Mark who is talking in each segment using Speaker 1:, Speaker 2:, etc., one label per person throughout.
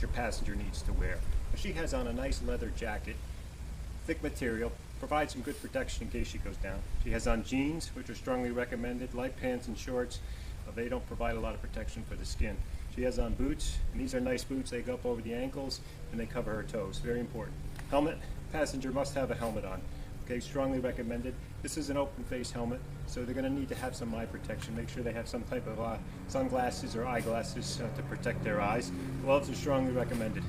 Speaker 1: your passenger needs to wear. She has on a nice leather jacket, thick material, provides some good protection in case she goes down. She has on jeans, which are strongly recommended, light pants and shorts. They don't provide a lot of protection for the skin. She has on boots, and these are nice boots. They go up over the ankles and they cover her toes. Very important. Helmet, passenger must have a helmet on. Okay, strongly recommended. This is an open face helmet, so they're going to need to have some eye protection. Make sure they have some type of sunglasses or eyeglasses to protect their eyes. Gloves are strongly recommended.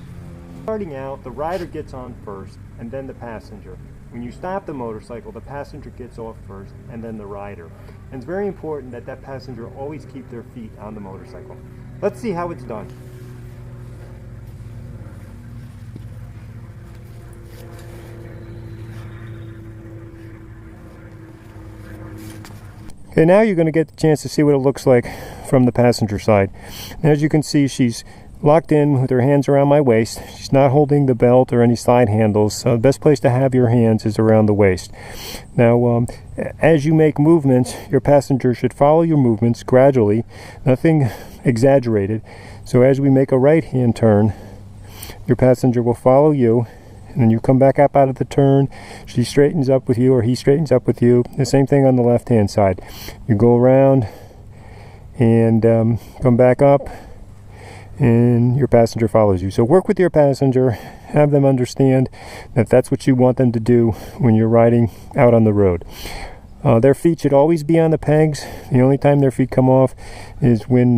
Speaker 2: Starting out, the rider gets on first and then the passenger. When you stop the motorcycle, the passenger gets off first and then the rider. And it's very important that that passenger always keep their feet on the motorcycle. Let's see how it's done. Okay, now you're going to get the chance to see what it looks like from the passenger side. And as you can see, she's locked in with her hands around my waist. She's not holding the belt or any side handles, so the best place to have your hands is around the waist. Now, as you make movements, your passenger should follow your movements gradually, nothing exaggerated. So as we make a right-hand turn, your passenger will follow you, and then you come back up out of the turn. She straightens up with you, or he straightens up with you. The same thing on the left-hand side. You go around and come back up, and your passenger follows you. So work with your passenger, have them understand that that's what you want them to do when you're riding out on the road. Their feet should always be on the pegs. The only time their feet come off is when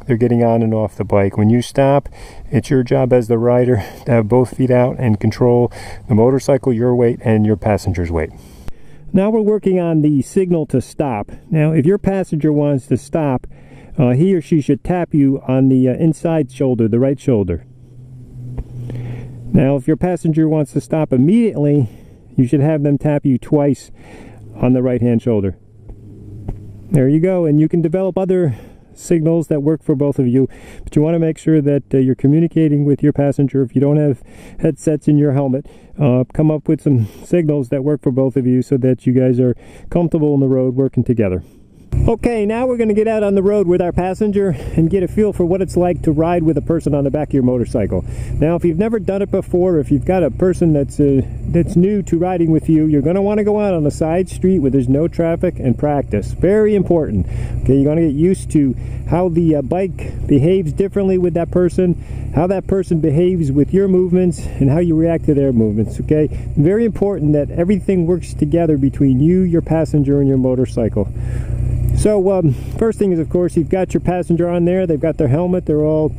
Speaker 2: they're getting on and off the bike. When you stop, it's your job as the rider to have both feet out and control the motorcycle, your weight, and your passenger's weight. Now we're working on the signal to stop. Now if your passenger wants to stop, he or she should tap you on the inside shoulder, the right shoulder. Now if your passenger wants to stop immediately, you should have them tap you twice on the right hand shoulder. There you go, and you can develop other signals that work for both of you, but you want to make sure that you're communicating with your passenger. If you don't have headsets in your helmet, come up with some signals that work for both of you so that you guys are comfortable on the road working together. Okay, now we're going to get out on the road with our passenger and get a feel for what it's like to ride with a person on the back of your motorcycle. Now, if you've never done it before, if you've got a person that's new to riding with you, you're going to want to go out on a side street where there's no traffic and practice. Very important. Okay, you're going to get used to how the bike behaves differently with that person, how that person behaves with your movements, and how you react to their movements. Okay, very important that everything works together between you, your passenger, and your motorcycle. So first thing is, of course, you've got your passenger on there. They've got their helmet. They're all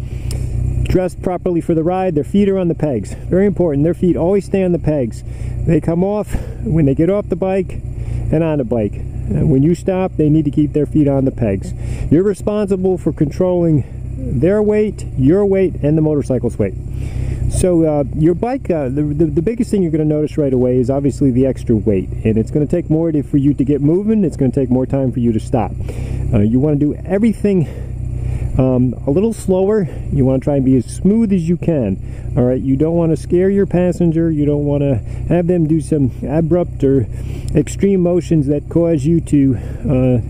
Speaker 2: dressed properly for the ride. Their feet are on the pegs. Very important. Their feet always stay on the pegs. They come off when they get off the bike and on the bike. And when you stop, they need to keep their feet on the pegs. You're responsible for controlling their weight, your weight, and the motorcycle's weight. So your bike, the biggest thing you're going to notice right away is obviously the extra weight, and it's going to take more for you to get moving. It's going to take more time for you to stop. You want to do everything a little slower. You want to try and be as smooth as you can. All right, you don't want to scare your passenger. You don't want to have them do some abrupt or extreme motions that cause you to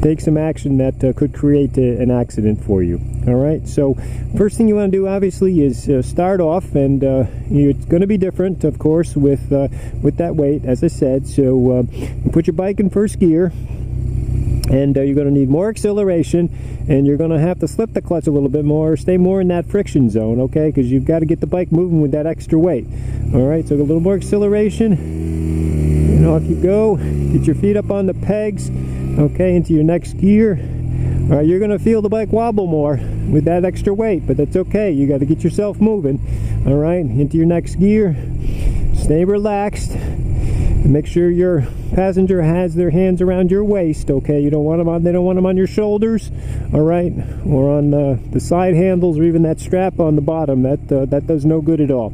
Speaker 2: take some action that could create an accident for you. All right, so first thing you want to do obviously is start off, and it's going to be different, of course, with that weight, as I said. So put your bike in first gear, and you're going to need more acceleration, and you're going to have to slip the clutch a little bit more, stay more in that friction zone, okay, because you've got to get the bike moving with that extra weight. All right, so a little more acceleration, and off you go. Get your feet up on the pegs. Okay, into your next gear. All right, you're going to feel the bike wobble more with that extra weight, but that's okay. You got to get yourself moving. All right, into your next gear. Stay relaxed. And make sure your passenger has their hands around your waist. Okay, you don't want them on. They don't want them on your shoulders. All right, or on the side handles, or even that strap on the bottom. That does no good at all.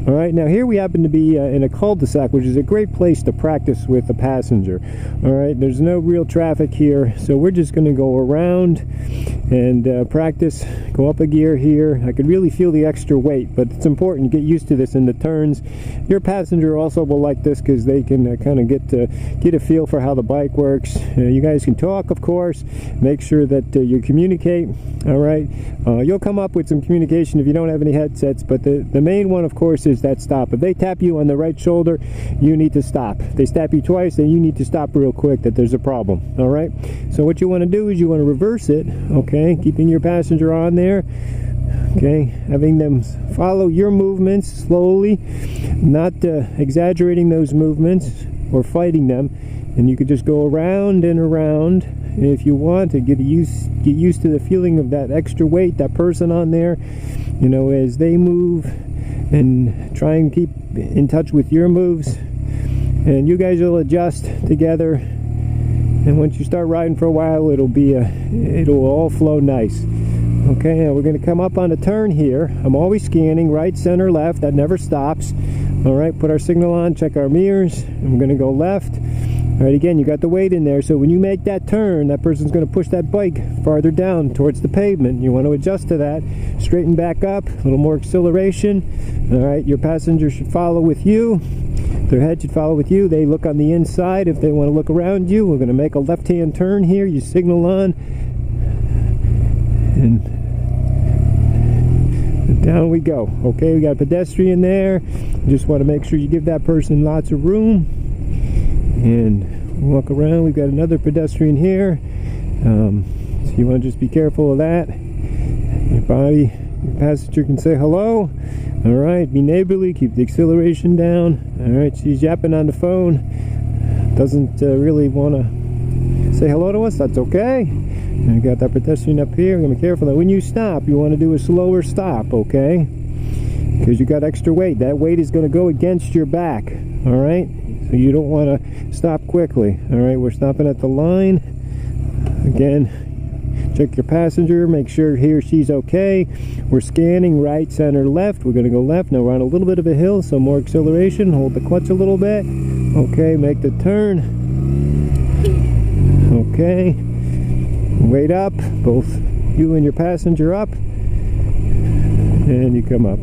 Speaker 2: All right, now here we happen to be in a cul-de-sac, which is a great place to practice with the passenger. All right, there's no real traffic here, so we're just going to go around and practice. Go up a gear here. I could really feel the extra weight, but it's important to get used to this in the turns. Your passenger also will like this because they can kind of get get a feel for how the bike works. You guys can talk, of course. Make sure that you communicate. All right. You'll come up with some communication if you don't have any headsets, but the main one, of course, is that stop. If they tap you on the right shoulder, you need to stop. If they tap you twice, then you need to stop real quick, that there's a problem. All right. So what you want to do is you want to reverse it. Okay, keeping your passenger on there. Okay, having them follow your movements slowly, not exaggerating those movements or fighting them. And you could just go around and around if you want to get used to the feeling of that extra weight, that person on there, you know, as they move, and try and keep in touch with your moves, and you guys will adjust together. And once you start riding for a while, it'll all flow nice. Okay, now we're going to come up on a turn here. I'm always scanning right, center, left. That never stops. All right, put our signal on, check our mirrors, and we're going to go left. All right, again, you got the weight in there, so when you make that turn, that person's going to push that bike farther down towards the pavement. You want to adjust to that. Straighten back up, a little more acceleration. All right, your passenger should follow with you. Their head should follow with you. They look on the inside if they want to look around you. We're going to make a left-hand turn here. You signal on, and down we go. Okay, we got a pedestrian there. Just want to make sure you give that person lots of room and walk around. We've got another pedestrian here, so you want to just be careful of that. Your passenger can say hello. All right, be neighborly, keep the acceleration down. All right, she's yapping on the phone, doesn't really want to say hello to us. That's okay. And we got that pedestrian up here. We're going to be careful that when you stop, you want to do a slower stop, okay? Because you got extra weight. That weight is going to go against your back, all right? So you don't want to stop quickly. All right, we're stopping at the line. Again, check your passenger, make sure he or she's okay. We're scanning right, center, left. We're going to go left. Now we're on a little bit of a hill, so more acceleration. Hold the clutch a little bit. Okay, make the turn. Okay. Weight up, both you and your passenger up, and you come up.